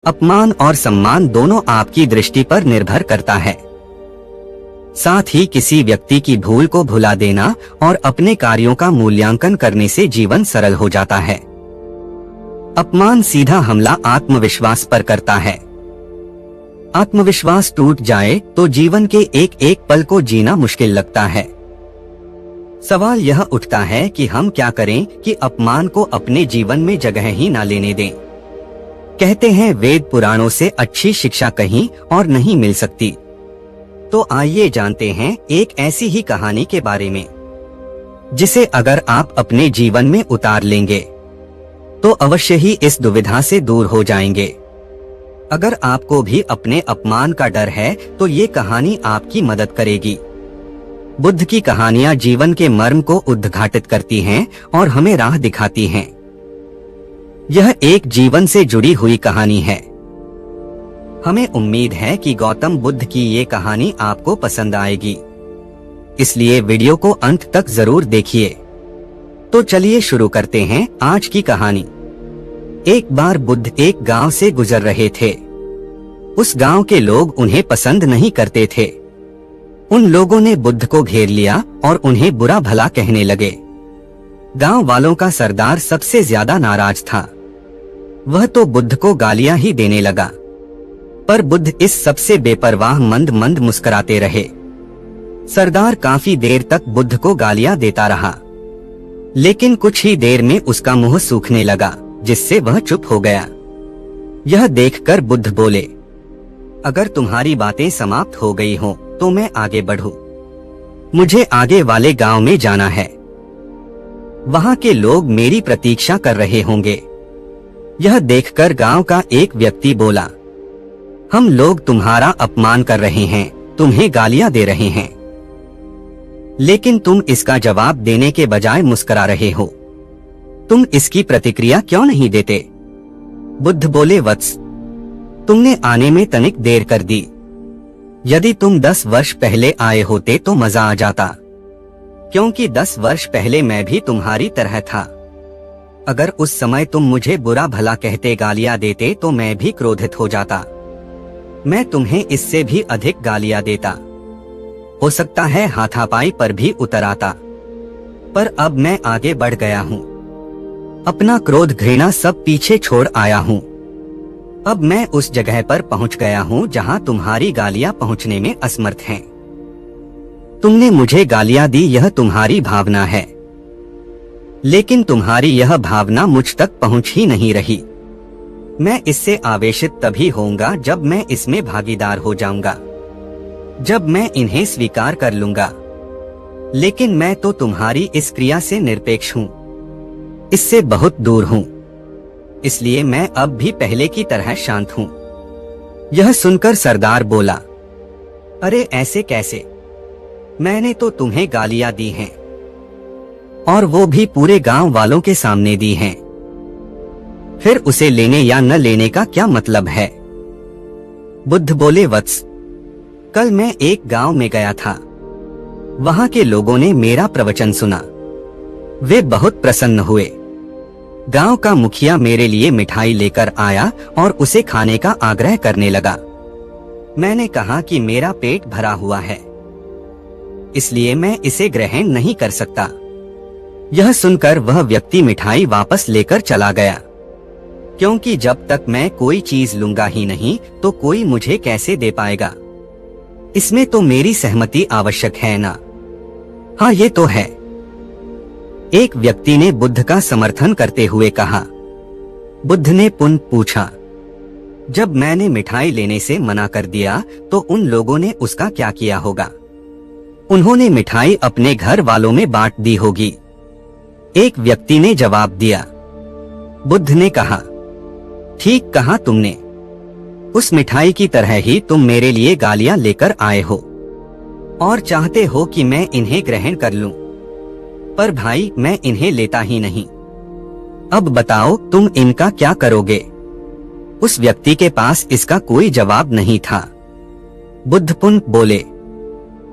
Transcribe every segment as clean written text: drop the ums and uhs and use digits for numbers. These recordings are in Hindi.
अपमान और सम्मान दोनों आपकी दृष्टि पर निर्भर करता है। साथ ही किसी व्यक्ति की भूल को भुला देना और अपने कार्यों का मूल्यांकन करने से जीवन सरल हो जाता है। अपमान सीधा हमला आत्मविश्वास पर करता है। आत्मविश्वास टूट जाए तो जीवन के एक एक पल को जीना मुश्किल लगता है। सवाल यह उठता है कि हम क्या करें कि अपमान को अपने जीवन में जगह ही ना लेने दें। कहते हैं वेद पुराणों से अच्छी शिक्षा कहीं और नहीं मिल सकती। तो आइए जानते हैं एक ऐसी ही कहानी के बारे में जिसे अगर आप अपने जीवन में उतार लेंगे तो अवश्य ही इस दुविधा से दूर हो जाएंगे। अगर आपको भी अपने अपमान का डर है तो ये कहानी आपकी मदद करेगी। बुद्ध की कहानियां जीवन के मर्म को उद्घाटित करती हैं और हमें राह दिखाती हैं। यह एक जीवन से जुड़ी हुई कहानी है। हमें उम्मीद है कि गौतम बुद्ध की ये कहानी आपको पसंद आएगी, इसलिए वीडियो को अंत तक जरूर देखिए। तो चलिए शुरू करते हैं आज की कहानी। एक बार बुद्ध एक गांव से गुजर रहे थे। उस गांव के लोग उन्हें पसंद नहीं करते थे। उन लोगों ने बुद्ध को घेर लिया और उन्हें बुरा भला कहने लगे। गांव वालों का सरदार सबसे ज्यादा नाराज था। वह तो बुद्ध को गालियां ही देने लगा, पर बुद्ध इस सबसे बेपरवाह मंद मंद मुस्कुराते रहे। सरदार काफी देर तक बुद्ध को गालियां देता रहा, लेकिन कुछ ही देर में उसका मुंह सूखने लगा, जिससे वह चुप हो गया। यह देखकर बुद्ध बोले, अगर तुम्हारी बातें समाप्त हो गई हों तो मैं आगे बढ़ूं। मुझे आगे वाले गांव में जाना है। वहां के लोग मेरी प्रतीक्षा कर रहे होंगे। यह देखकर गांव का एक व्यक्ति बोला, हम लोग तुम्हारा अपमान कर रहे हैं, तुम्हें गालियां दे रहे हैं, लेकिन तुम इसका जवाब देने के बजाय मुस्कुरा रहे हो। तुम इसकी प्रतिक्रिया क्यों नहीं देते? बुद्ध बोले, वत्स, तुमने आने में तनिक देर कर दी। यदि तुम 10 वर्ष पहले आए होते तो मजा आ जाता, क्योंकि 10 वर्ष पहले मैं भी तुम्हारी तरह था। अगर उस समय तुम मुझे बुरा भला कहते गालियां देते तो मैं भी क्रोधित हो जाता। मैं तुम्हें इससे भी अधिक गालियां देता, हो सकता है हाथापाई पर भी उतर आता। पर अब मैं आगे बढ़ गया हूँ। अपना क्रोध घृणा सब पीछे छोड़ आया हूँ। अब मैं उस जगह पर पहुँच गया हूँ जहाँ तुम्हारी गालियां पहुँचने में असमर्थ हैं। तुमने मुझे गालियां दी, यह तुम्हारी भावना है, लेकिन तुम्हारी यह भावना मुझ तक पहुँच ही नहीं रही। मैं इससे आवेशित तभी होऊंगा जब मैं इसमें भागीदार हो जाऊंगा, जब मैं इन्हें स्वीकार कर लूंगा। लेकिन मैं तो तुम्हारी इस क्रिया से निरपेक्ष हूँ, इससे बहुत दूर हूँ, इसलिए मैं अब भी पहले की तरह शांत हूँ। यह सुनकर सरदार बोला, अरे ऐसे कैसे? मैंने तो तुम्हें गालियां दी हैं, और वो भी पूरे गांव वालों के सामने दी हैं। फिर उसे लेने या न लेने का क्या मतलब है? बुद्ध बोले, वत्स, कल मैं एक गांव में गया था। वहां के लोगों ने मेरा प्रवचन सुना। वे बहुत प्रसन्न हुए। गांव का मुखिया मेरे लिए मिठाई लेकर आया और उसे खाने का आग्रह करने लगा। मैंने कहा कि मेरा पेट भरा हुआ है, इसलिए मैं इसे ग्रहण नहीं कर सकता। यह सुनकर वह व्यक्ति मिठाई वापस लेकर चला गया, क्योंकि जब तक मैं कोई चीज लूंगा ही नहीं तो कोई मुझे कैसे दे पाएगा? इसमें तो मेरी सहमति आवश्यक है ना? हाँ, ये तो है। एक व्यक्ति ने बुद्ध का समर्थन करते हुए कहा। बुद्ध ने पुनः पूछा, जब मैंने मिठाई लेने से मना कर दिया तो उन लोगों ने उसका क्या किया होगा? उन्होंने मिठाई अपने घर वालों में बांट दी होगी। एक व्यक्ति ने जवाब दिया। बुद्ध ने कहा, ठीक कहा तुमने। उस मिठाई की तरह ही तुम मेरे लिए गालियां लेकर आए हो और चाहते हो कि मैं इन्हें ग्रहण कर लूं। पर भाई, मैं इन्हें लेता ही नहीं। अब बताओ तुम इनका क्या करोगे? उस व्यक्ति के पास इसका कोई जवाब नहीं था। बुद्ध पुनः बोले,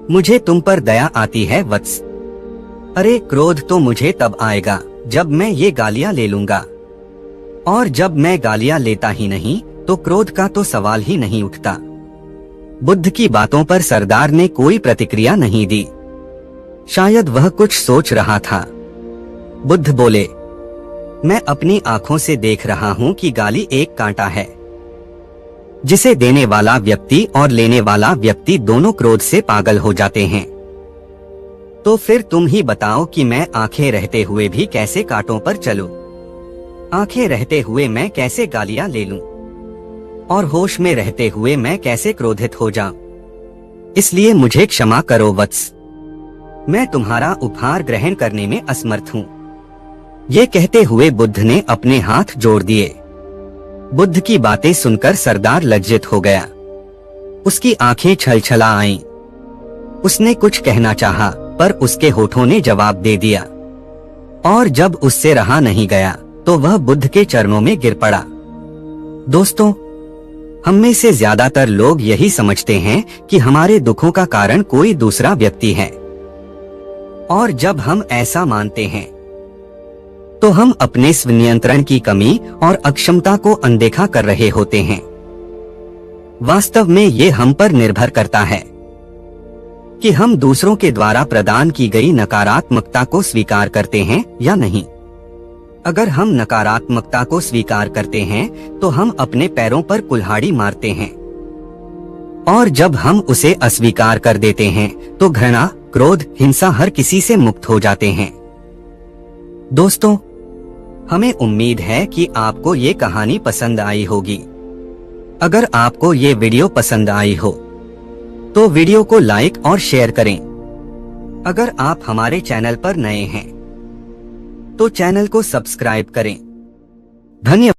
मुझे तुम पर दया आती है वत्स। अरे क्रोध तो मुझे तब आएगा जब मैं ये गालियां ले लूंगा, और जब मैं गालियां लेता ही नहीं तो क्रोध का तो सवाल ही नहीं उठता। बुद्ध की बातों पर सरदार ने कोई प्रतिक्रिया नहीं दी। शायद वह कुछ सोच रहा था। बुद्ध बोले, मैं अपनी आंखों से देख रहा हूं कि गाली एक कांटा है, जिसे देने वाला व्यक्ति और लेने वाला व्यक्ति दोनों क्रोध से पागल हो जाते हैं। तो फिर तुम ही बताओ कि मैं आंखें रहते हुए भी कैसे कांटों पर चलूं? आंखें रहते हुए मैं कैसे गालियां ले लूं? और होश में रहते हुए मैं कैसे क्रोधित हो जाऊं? इसलिए मुझे क्षमा करो वत्स, मैं तुम्हारा उपहार ग्रहण करने में असमर्थ हूं। ये कहते हुए बुद्ध ने अपने हाथ जोड़ दिए। बुद्ध की बातें सुनकर सरदार लज्जित हो गया। उसकी आंखें छलछला आईं। उसने कुछ कहना चाहा, पर उसके होठों ने जवाब दे दिया। और जब उससे रहा नहीं गया तो वह बुद्ध के चरणों में गिर पड़ा। दोस्तों, हम में से ज्यादातर लोग यही समझते हैं कि हमारे दुखों का कारण कोई दूसरा व्यक्ति है, और जब हम ऐसा मानते हैं तो हम अपने स्वनियंत्रण की कमी और अक्षमता को अनदेखा कर रहे होते हैं। वास्तव में ये हम पर निर्भर करता है कि हम दूसरों के द्वारा प्रदान की गई नकारात्मकता को स्वीकार करते हैं या नहीं। अगर हम नकारात्मकता को स्वीकार करते हैं तो हम अपने पैरों पर कुल्हाड़ी मारते हैं, और जब हम उसे अस्वीकार कर देते हैं तो घृणा, क्रोध, हिंसा हर किसी से मुक्त हो जाते हैं। दोस्तों, हमें उम्मीद है कि आपको ये कहानी पसंद आई होगी। अगर आपको ये वीडियो पसंद आई हो तो वीडियो को लाइक और शेयर करें। अगर आप हमारे चैनल पर नए हैं तो चैनल को सब्सक्राइब करें। धन्यवाद।